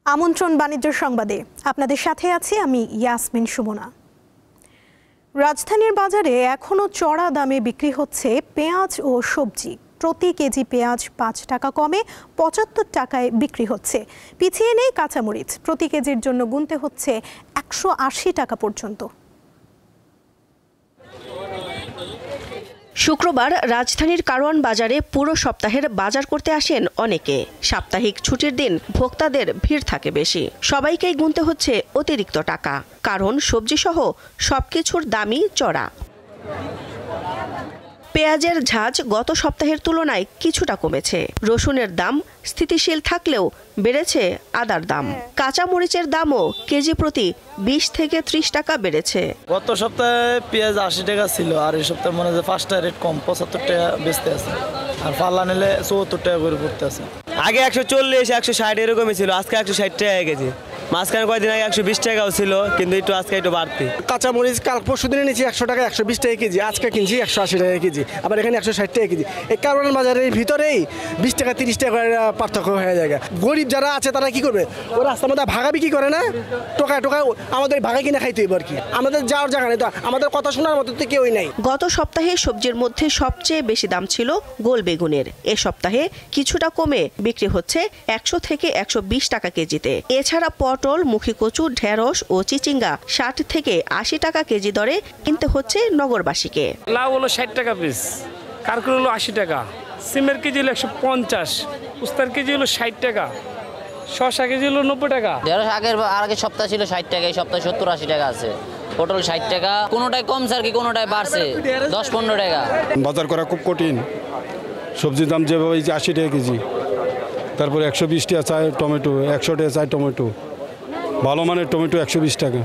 আমন্ত্রণ বাণিজ্য সংবাদে আপনাদের সাথে আছি আমি ইয়াসমিন সুমনা। রাজধানীর বাজারে এখনো চড়া দামে বিক্রি হচ্ছে পেঁয়াজ ও সবজি। প্রতি কেজি পেঁয়াজ 5 টাকা কমে 75 টাকায় বিক্রি হচ্ছে। পিছিয়ে নেই কাঁচামরিচ, প্রতি কেজির জন্য গুনতে হচ্ছে 180 টাকা পর্যন্ত। শুক্রবার রাজধানীর কারওয়ান বাজারে পুরো সপ্তাহের বাজার করতে আসেন অনেকে। সাপ্তাহিক ছুটির দিন ভোক্তাদের ভিড় থাকে বেশি, সবাইকেই গুনতে হচ্ছে অতিরিক্ত টাকা, কারণ সবজিসহ সবকিছুর দামই চড়া। পেঁয়াজের ঝাঁজ গত সপ্তাহের তুলনায় কিছুটা কমেছে। রসুনের দাম স্থিতিশীল থাকলেও বেড়েছে আদার দাম। কাঁচামরিচের দামও কেজি প্রতি 20 থেকে 30 টাকা বেড়েছে। গত সপ্তাহে পেঁয়াজ 80 টাকা ছিল, আর এই সপ্তাহে মনে হয় 5 টাকা রেট কম, 75 টাকা বেচতে আছে, আর পাল্লা নিলে 74 টাকা করে পড়তে আছে। আগে 140 160 এরকমই ছিল, আজকে 160 টাকা কেজি। মাঝখানে কয়েকদিন আগে 120 টাকাও ছিল, কিন্তু একটু আজকে একটু বাড়তি। কাঁচামরিচ কাল পরশু দিনে নিয়েছি 100 টাকা 120 টাকা কেজি, আজকে কিনছি 180 টাকা কেজি, আবার এখানে 160 টাকা কেজি। এই কারওয়ান বাজারের ভিতরেই 20 টাকা 30 টাকা পার্থক্য হয়ে যায়। গরিব যারা আছে তারা কি করবে? ওই রাস্তার মধ্যে ভাগা বিক্রি করে না, টোকায় টোকায় আমাদের ভাগা কিনে খাইতে হইব আর কি। আমাদের যাওয়ার জায়গা নেই, তো আমাদের কথা শোনার মতো তো কেউই নাই। গত সপ্তাহে সবজির মধ্যে সবচেয়ে বেশি দাম ছিল গোল বেগুনের। এ সপ্তাহে কিছুটা কমে বিক্রি হচ্ছে 100 থেকে 120 টাকা কেজিতে। এছাড়া পটল, মুখী কচু, ঢেঁড়স ও চিচিঙ্গা 60 থেকে 80 টাকা কেজি দরে কিনতে হচ্ছে নগরবাসীকে। লাউ হলো 60 টাকা পিস, কারকুল হলো 80 টাকা, সিমের কেজি হলো 150, উস্তার কেজি হলো 60 টাকা, শসা কেজি হলো 90 টাকা। ঢেঁড়স আগের সপ্তাহ ছিল 60 টাকা, এই সপ্তাহে 70-80 টাকা আছে। পটল 60 টাকা, কোনোটাই কমছে আর কি, কোনোটাই বাড়ছে 10-15 টাকা। বাজার করা খুব কঠিন। সবজির দাম যেভাবে 80 টাকা কেজি, তারপরে 120 টাকা চাই টমেটো, 100 টাকা চাই টমেটো, ভালো মানের টমেটো 120 টাকা,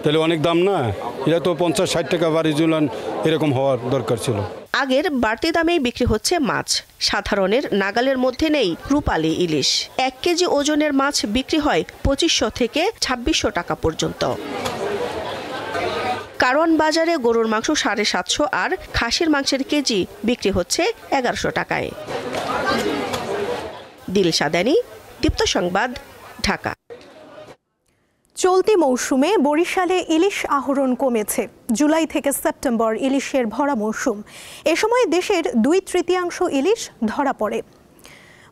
তাহলে অনেক দাম না? এটা তো 50-60 টাকা বাড়ি জুলান এরকম হওয়ার দরকার ছিল। আগের বাড়তি দামেই বিক্রি হচ্ছে মাছ। সাধারণের নাগালের মধ্যে নেই রূপালী ইলিশ। 1 কেজি ওজনের মাছ বিক্রি হয় 2500 থেকে 2600 টাকা পর্যন্ত। কারওয়ান বাজারে গরুর মাংস 750 আর খাসির মাংসের কেজি বিক্রি হচ্ছে 1100 টাকায়। দিলশাদানি, দীপ্ত সংবাদ, ঢাকা। চলতি মৌসুমে বরিশালে ইলিশ আহরণ কমেছে। জুলাই থেকে সেপ্টেম্বর ইলিশের ভরা মৌসুম। এ সময় দেশের 2/3 ইলিশ ধরা পড়ে।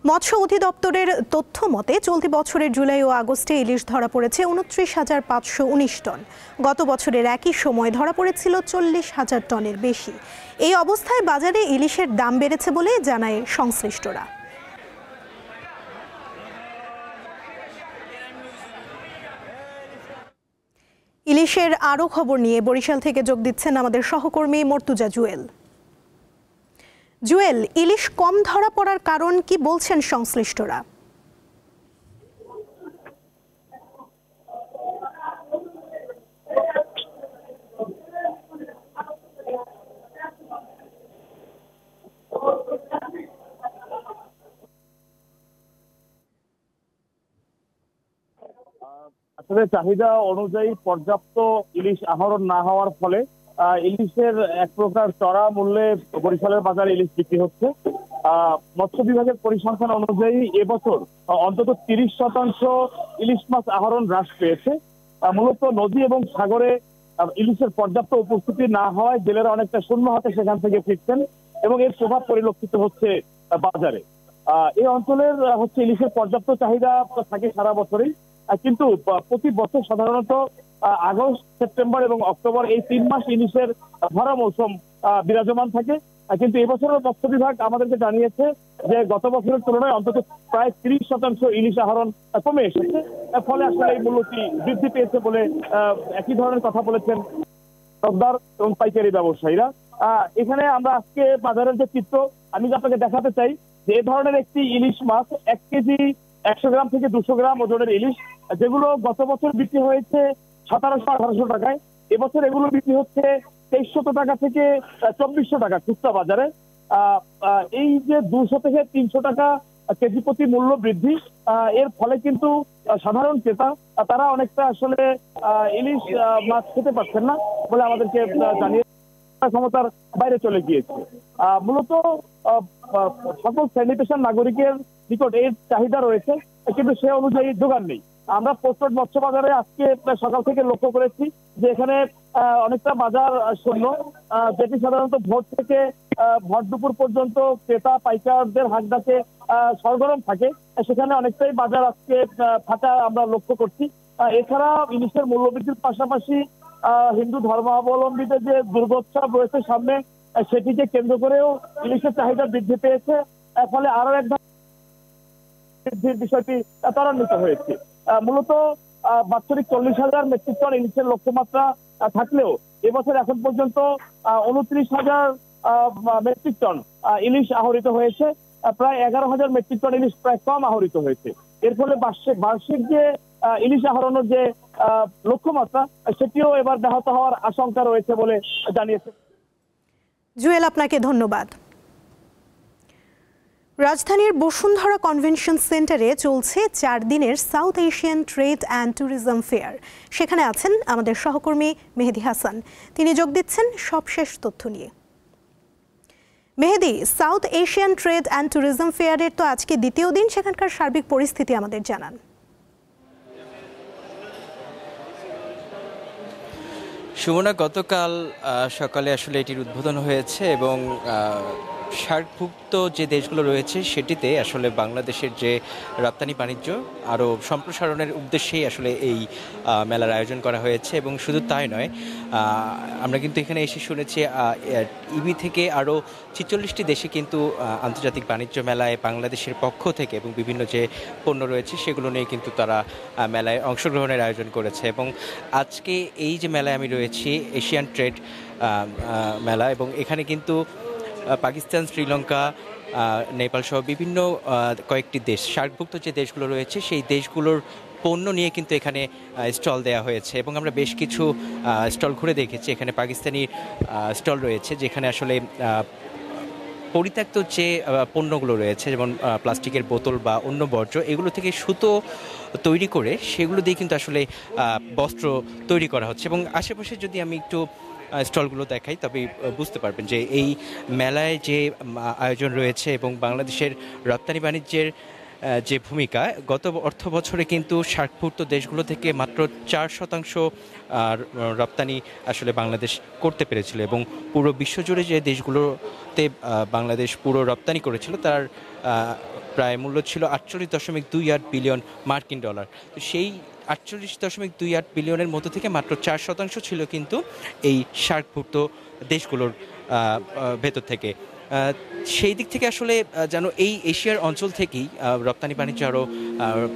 মৎস্য অধিদপ্তরের তথ্য মতে চলতি বছরের জুলাই ও আগস্টে ইলিশ ধরা পড়েছে 29,519 টন। গত বছরের একই সময় ধরা পড়েছিল 40,000 টনের বেশি। এই অবস্থায় বাজারে ইলিশের দাম বেড়েছে বলে জানায় সংশ্লিষ্টরা। ইলিশের আরও খবর নিয়ে বরিশাল থেকে যোগ দিচ্ছেন আমাদের সহকর্মী মর্তুজা জুয়েল। জুয়েল, ইলিশ কম ধরা পড়ার কারণ কি বলছেন সংশ্লিষ্টরা? আসলে চাহিদা অনুযায়ী পর্যাপ্ত ইলিশ আহরণ না হওয়ার ফলে ইলিশের এক প্রকার চড়া মূল্যে বরিশালের বাজারে ইলিশ বিক্রি হচ্ছে। মৎস্য বিভাগের পরিসংখ্যান অনুযায়ী এবছর অন্তত 30% ইলিশ মাছ আহরণ হ্রাস পেয়েছে। মূলত নদী এবং সাগরে ইলিশের পর্যাপ্ত উপস্থিতি না হওয়ায় জেলেরা অনেকটা শূন্য হাতে সেখান থেকে ফিরছেন এবং এর প্রভাব পরিলক্ষিত হচ্ছে বাজারে। এই অঞ্চলের হচ্ছে ইলিশের পর্যাপ্ত চাহিদা থাকে সারা বছরই, কিন্তু প্রতি বছর সাধারণত আগস্ট, সেপ্টেম্বর এবং অক্টোবর এই 3 মাস ইলিশের ভরা মৌসুম বিরাজমান থাকে। কিন্তু এবছরের মৎস্য বিভাগ আমাদেরকে জানিয়েছে যে গত বছরের তুলনায় অন্তত প্রায় 30% ইলিশ আহরণ কমে এসেছে। ফলে আসলে এই মূল্যটি বৃদ্ধি পেয়েছে বলে একই ধরনের কথা বলেছেন সরদার এবং পাইকারি ব্যবসায়ীরা। এখানে আমরা আজকে বাজারের যে চিত্র আমি আপনাকে দেখাতে চাই যে এ ধরনের একটি ইলিশ মাছ 1 কেজি 100 গ্রাম থেকে 200 গ্রাম ওজনের ইলিশ, যেগুলো গত বছর বিক্রি হয়েছে 1700-1800 টাকায়, এবছর এগুলো বিক্রি হচ্ছে 2300 টাকা থেকে 2400 টাকা খুচরা বাজারে। এই যে 200 থেকে 300 টাকা কেজি প্রতি মূল্য বৃদ্ধি, এর ফলে কিন্তু সাধারণ ক্রেতা তারা অনেকটা আসলে ইলিশ মাছ খেতে পারছেন না বলে আমাদেরকে জানিয়ে ক্ষমতার বাইরে চলে গিয়েছে। মূলত সকল শ্রেণী পেশার নাগরিকের নিকট এর চাহিদা রয়েছে কিন্তু সে অনুযায়ী যোগান নেই। আমরা পোস্টরোড মৎস্য বাজারে আজকে সকাল থেকে লক্ষ্য করেছি যে এখানে অনেকটা বাজার শূন্য, যেটি সাধারণত ভোর থেকে ভর দুপুর পর্যন্ত ক্রেতা পাইকারদের হাটডাকে সরগরম থাকে, সেখানে অনেকটাই বাজার আজকে ফাঁকা আমরা লক্ষ্য করছি। এছাড়া ইলিশের মূল্য বৃদ্ধির পাশাপাশি হিন্দু ধর্মাবলম্বীদের যে দুর্গোৎসব রয়েছে সামনে, সেটিকে কেন্দ্র করেও ইলিশের চাহিদা বৃদ্ধি পেয়েছে, ফলে আরো এক বৃদ্ধির বিষয়টি ত্বরান্বিত হয়েছে। মূলত বাৎসরিক 40,000 মেট্রিক টন ইলিশের লক্ষ্যমাত্রা থাকলেও এবছর এখন পর্যন্ত 29,000 মেট্রিক টন ইলিশ আহরিত হয়েছে, প্রায় 11,000 মেট্রিক টন ইলিশ প্রায় কম আহরিত হয়েছে। এর ফলে বার্ষিক যে ইলিশ আহরণের যে লক্ষ্যমাত্রা, সেটিও এবার ব্যাহত হওয়ার আশঙ্কা রয়েছে বলে জানিয়েছে। জুয়েল, আপনাকে ধন্যবাদ। রাজধানীর বসুন্ধরা কনভেনশন সেন্টারে চলছে 4 দিনের south Asian trade and tourism fair. সেখানে আছেন আমাদের সহকর্মী মেহেদি হাসান, তিনি যোগ দিচ্ছেন সবশেষ তথ্য নিয়ে। Mehedi, South Asian trade and tourism ফেয়ারের তো আজকে দ্বিতীয় দিন, সেখানকার সার্বিক পরিস্থিতি আমাদের জানান। সুমনা, গতকাল সকালে আসলে এটির উদ্বোধন হয়েছে এবং সার্কভুক্ত যে দেশগুলো রয়েছে সেটিতে আসলে বাংলাদেশের যে রপ্তানি বাণিজ্য আরও সম্প্রসারণের উদ্দেশ্যেই আসলে এই মেলার আয়োজন করা হয়েছে। এবং শুধু তাই নয়, আমরা কিন্তু এখানে এসে শুনেছি ইবি থেকে আরও 46টি দেশে কিন্তু আন্তর্জাতিক বাণিজ্য মেলায় বাংলাদেশের পক্ষ থেকে এবং বিভিন্ন যে পণ্য রয়েছে সেগুলো নিয়ে কিন্তু তারা মেলায় অংশগ্রহণের আয়োজন করেছে। এবং আজকে এই যে মেলায় আমি রয়েছি, এশিয়ান ট্রেড মেলা, এবং এখানে কিন্তু পাকিস্তান, শ্রীলঙ্কা, নেপাল সহ বিভিন্ন কয়েকটি দেশ, সার্কভুক্ত যে দেশগুলো রয়েছে সেই দেশগুলোর পণ্য নিয়ে কিন্তু এখানে স্টল দেওয়া হয়েছে। এবং আমরা বেশ কিছু স্টল ঘুরে দেখেছি। এখানে পাকিস্তানি স্টল রয়েছে যেখানে আসলে পরিত্যক্ত যে পণ্যগুলো রয়েছে, যেমন প্লাস্টিকের বোতল বা অন্য বর্জ্য, এগুলো থেকে সুতো তৈরি করে সেগুলো দিয়ে কিন্তু আসলে বস্ত্র তৈরি করা হচ্ছে। এবং আশেপাশে যদি আমি একটু স্টলগুলো দেখাই তবে বুঝতে পারবেন যে এই মেলায় যে আয়োজন রয়েছে এবং বাংলাদেশের রপ্তানি বাণিজ্যের যে ভূমিকা, গত অর্থ বছরে কিন্তু সার্কভুক্ত দেশগুলো থেকে মাত্র 4% রপ্তানি আসলে বাংলাদেশ করতে পেরেছিল। এবং পুরো বিশ্বজুড়ে যে দেশগুলোতে বাংলাদেশ পুরো রপ্তানি করেছিল তার প্রায় মূল্য ছিল 48.28 বিলিয়ন মার্কিন ডলার। তো সেই 48.28 বিলিয়নের মধ্য থেকে মাত্র 4% ছিল কিন্তু এই সার্কভুক্ত দেশগুলোর ভেতর থেকে। সেই দিক থেকে আসলে যেন এই এশিয়ার অঞ্চল থেকেই রপ্তানি বাণিজ্য আরও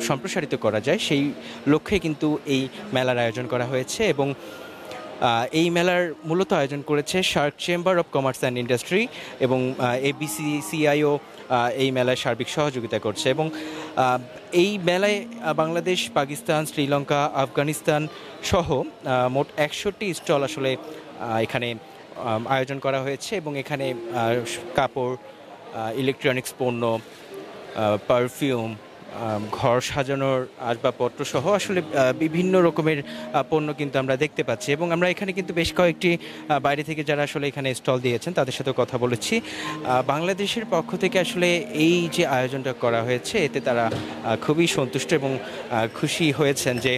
সম্প্রসারিত করা যায়, সেই লক্ষ্যে কিন্তু এই মেলার আয়োজন করা হয়েছে। এবং এই মেলার মূলত আয়োজন করেছে SAARC chamber of commerce and industry, এবং ABCCIও এই মেলায় সার্বিক সহযোগিতা করছে। এবং এই মেলায় বাংলাদেশ, পাকিস্তান, শ্রীলঙ্কা, আফগানিস্তান সহ মোট 100টি স্টল আসলে এখানে আয়োজন করা হয়েছে। এবং এখানে কাপড়, ইলেকট্রনিক্স পণ্য, পারফিউম, ঘর সাজানোর আসবাবপত্র সহ আসলে বিভিন্ন রকমের পণ্য কিন্তু আমরা দেখতে পাচ্ছি। এবং আমরা এখানে কিন্তু বেশ কয়েকটি বাইরে থেকে যারা আসলে এখানে স্টল দিয়েছেন তাদের সাথে কথা বলেছি। বাংলাদেশের পক্ষ থেকে আসলে এই যে আয়োজনটা করা হয়েছে এতে তারা খুবই সন্তুষ্ট এবং খুশি হয়েছেন যে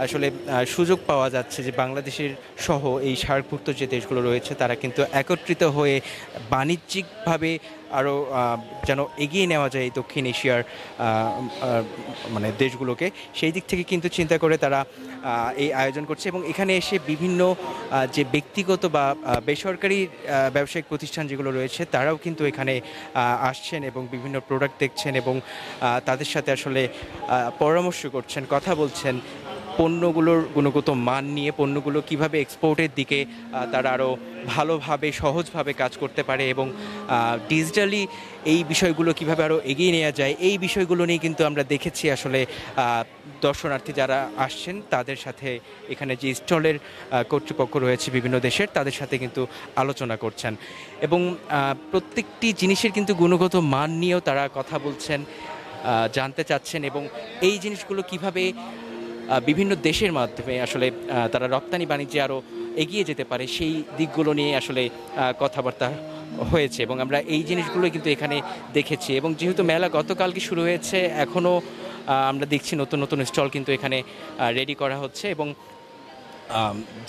আসলে সুযোগ পাওয়া যাচ্ছে যে বাংলাদেশের সহ এই সার্কভুক্ত যে দেশগুলো রয়েছে তারা কিন্তু একত্রিত হয়ে বাণিজ্যিকভাবে আরও যেন এগিয়ে নেওয়া যায় এই দক্ষিণ এশিয়ার মানে দেশগুলোকে, সেই দিক থেকে কিন্তু চিন্তা করে তারা এই আয়োজন করছে। এবং এখানে এসে বিভিন্ন যে ব্যক্তিগত বা বেসরকারি ব্যবসায়িক প্রতিষ্ঠান যেগুলো রয়েছে তারাও কিন্তু এখানে আসছেন এবং বিভিন্ন প্রোডাক্ট দেখছেন এবং তাদের সাথে আসলে পরামর্শ করছেন, কথা বলছেন পণ্যগুলোর গুণগত মান নিয়ে, পণ্যগুলো কিভাবে এক্সপোর্টের দিকে তারা আরও ভালোভাবে সহজভাবে কাজ করতে পারে এবং ডিজিটালি এই বিষয়গুলো কিভাবে আরও এগিয়ে নেওয়া যায়, এই বিষয়গুলো নিয়ে কিন্তু আমরা দেখেছি আসলে দর্শনার্থী যারা আসছেন তাদের সাথে এখানে যে স্টলের কর্তৃপক্ষ রয়েছে বিভিন্ন দেশের তাদের সাথে কিন্তু আলোচনা করছেন এবং প্রত্যেকটি জিনিসের কিন্তু গুণগত মান নিয়েও তারা কথা বলছেন, জানতে চাচ্ছেন এবং এই জিনিসগুলো কিভাবে বিভিন্ন দেশের মাধ্যমে আসলে তারা রপ্তানি বাণিজ্যে আরও এগিয়ে যেতে পারে সেই দিকগুলো নিয়ে আসলে কথাবার্তা হয়েছে এবং আমরা এই জিনিসগুলো কিন্তু এখানে দেখেছি। এবং যেহেতু মেলা গতকালকে শুরু হয়েছে, এখনও আমরা দেখছি নতুন নতুন স্টল কিন্তু এখানে রেডি করা হচ্ছে এবং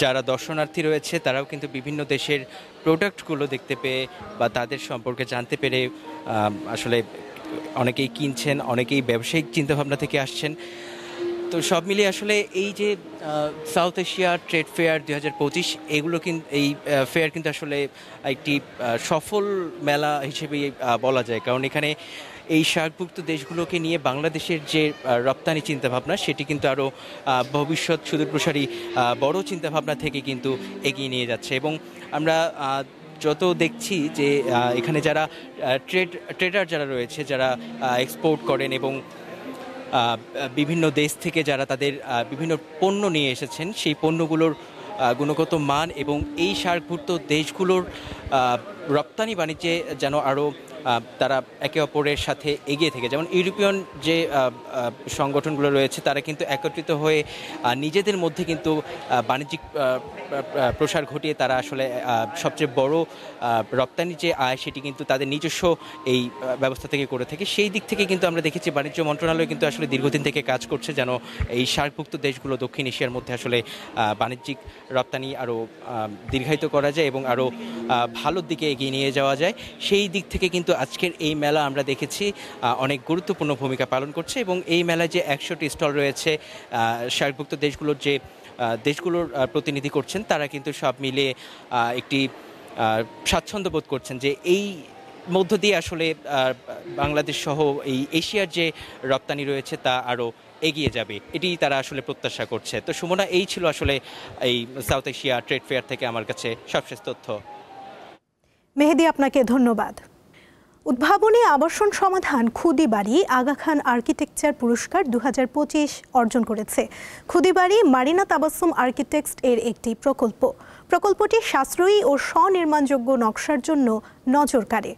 যারা দর্শনার্থী রয়েছে তারাও কিন্তু বিভিন্ন দেশের প্রোডাক্টগুলো দেখতে পেয়ে বা তাদের সম্পর্কে জানতে পেরে আসলে অনেকেই কিনছেন, অনেকেই ব্যবসায়িক চিন্তাভাবনা থেকে আসছেন। তো সব মিলিয়ে আসলে এই যে সাউথ এশিয়া ট্রেড ফেয়ার 2025 এগুলো কিন্তু এই ফেয়ার কিন্তু আসলে একটি সফল মেলা হিসেবেই বলা যায়, কারণ এখানে এই সার্কভুক্ত দেশগুলোকে নিয়ে বাংলাদেশের যে রপ্তানি চিন্তাভাবনা সেটি কিন্তু আরও ভবিষ্যৎ সুদূরপ্রসারী বড় চিন্তাভাবনা থেকে কিন্তু এগিয়ে নিয়ে যাচ্ছে। এবং আমরা যত দেখছি যে এখানে যারা ট্রেডার যারা রয়েছে, যারা এক্সপোর্ট করেন এবং বিভিন্ন দেশ থেকে যারা তাদের বিভিন্ন পণ্য নিয়ে এসেছেন, সেই পণ্যগুলোর গুণগত মান এবং এই সার্কভুক্ত দেশগুলোর রপ্তানি বাণিজ্যে যেন আরও তারা একে অপরের সাথে এগিয়ে থেকে, যেমন ইউরোপিয়ান যে সংগঠনগুলো রয়েছে তারা কিন্তু একত্রিত হয়ে নিজেদের মধ্যে কিন্তু বাণিজ্যিক প্রসার ঘটিয়ে তারা আসলে সবচেয়ে বড় রপ্তানি যে আয় সেটি কিন্তু তাদের নিজস্ব এই ব্যবস্থা থেকে করে থাকে। সেই দিক থেকে কিন্তু আমরা দেখেছি বাণিজ্য মন্ত্রণালয় কিন্তু আসলে দীর্ঘদিন থেকে কাজ করছে যেন এই সার্কভুক্ত দেশগুলো দক্ষিণ এশিয়ার মধ্যে আসলে বাণিজ্যিক রপ্তানি আরও দীর্ঘায়িত করা যায় এবং আরও ভালোর দিকে এগিয়ে নিয়ে যাওয়া যায়। সেই দিক থেকে কিন্তু আজকের এই মেলা আমরা দেখেছি অনেক গুরুত্বপূর্ণ ভূমিকা পালন করছে এবং এই মেলায় যে 100টি স্টল রয়েছে সার্কভুক্ত দেশগুলোর প্রতিনিধি করছেন, তারা কিন্তু সব মিলিয়ে একটি স্বাচ্ছন্দ্য বোধ করছেন যে এই মধ্য দিয়ে আসলে বাংলাদেশ সহ এই এশিয়ার যে রপ্তানি রয়েছে তা আরও এগিয়ে যাবে, এটি তারা আসলে প্রত্যাশা করছে। তো সুমনা, এই ছিল আসলে এই সাউথ এশিয়া ট্রেড ফেয়ার থেকে আমার কাছে সবশেষ তথ্য। মেহেদী, আপনাকে ধন্যবাদ। উদ্ভাবনী আবাসন সমাধান খুদি বাড়ি আগা খান আর্কিটেকচার পুরস্কার 2025 অর্জন করেছে। খুদি বাড়ি মারিনা তাবাসসুম আর্কিটেক্টস এর একটি প্রকল্পটি সাশ্রয়ী ও স্বনির্মাণযোগ্য নকশার জন্য নজর কাড়ে।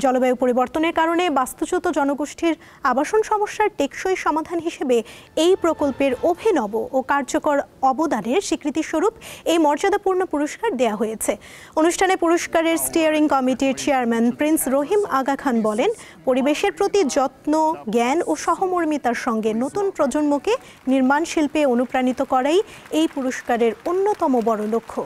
জলবায়ু পরিবর্তনের কারণে বাস্তুচ্যুত জনগোষ্ঠীর আবাসন সমস্যার টেকসই সমাধান হিসেবে এই প্রকল্পের অভিনব ও কার্যকর অবদানের স্বীকৃতিস্বরূপ এই মর্যাদাপূর্ণ পুরস্কার দেয়া হয়েছে। অনুষ্ঠানে পুরস্কারের স্টিয়ারিং কমিটির চেয়ারম্যান প্রিন্স রহিম আগা খান বলেন, পরিবেশের প্রতি যত্ন, জ্ঞান ও সহমর্মিতার সঙ্গে নতুন প্রজন্মকে নির্মাণ শিল্পে অনুপ্রাণিত করাই এই পুরস্কারের অন্যতম বড় লক্ষ্য।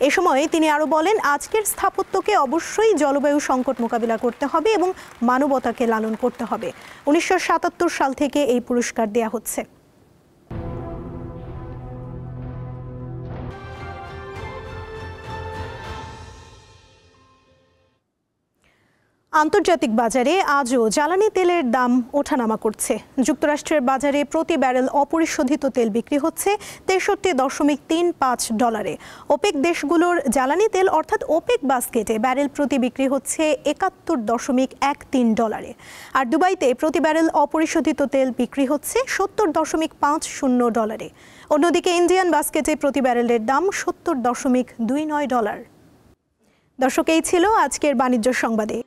এ সময় তিনি আরও বলেন, আজকের স্থাপত্যকে অবশ্যই জলবায়ু সংকট মোকাবিলা করতে হবে এবং মানবতাকে লালন করতে হবে। 1977 সাল থেকে এই পুরস্কার দেয়া হচ্ছে। আন্তর্জাতিক বাজারে আজও জ্বালানি তেলের দাম ওঠানামা করছে। যুক্তরাষ্ট্রের বাজারে প্রতি ব্যারেল অপরিশোধিত তেল বিক্রি হচ্ছে $63.35। ওপেক দেশগুলোর জ্বালানি তেল অর্থাৎ ওপেক বাস্কেটে ব্যারেল প্রতি বিক্রি হচ্ছে $71.13। আর দুবাইতে প্রতি ব্যারেল অপরিশোধিত তেল বিক্রি হচ্ছে $70.50। অন্যদিকে ইন্ডিয়ান বাস্কেটে প্রতি ব্যারেলের দাম $70.29। দর্শক, এই ছিল আজকের বাণিজ্য সংবাদে।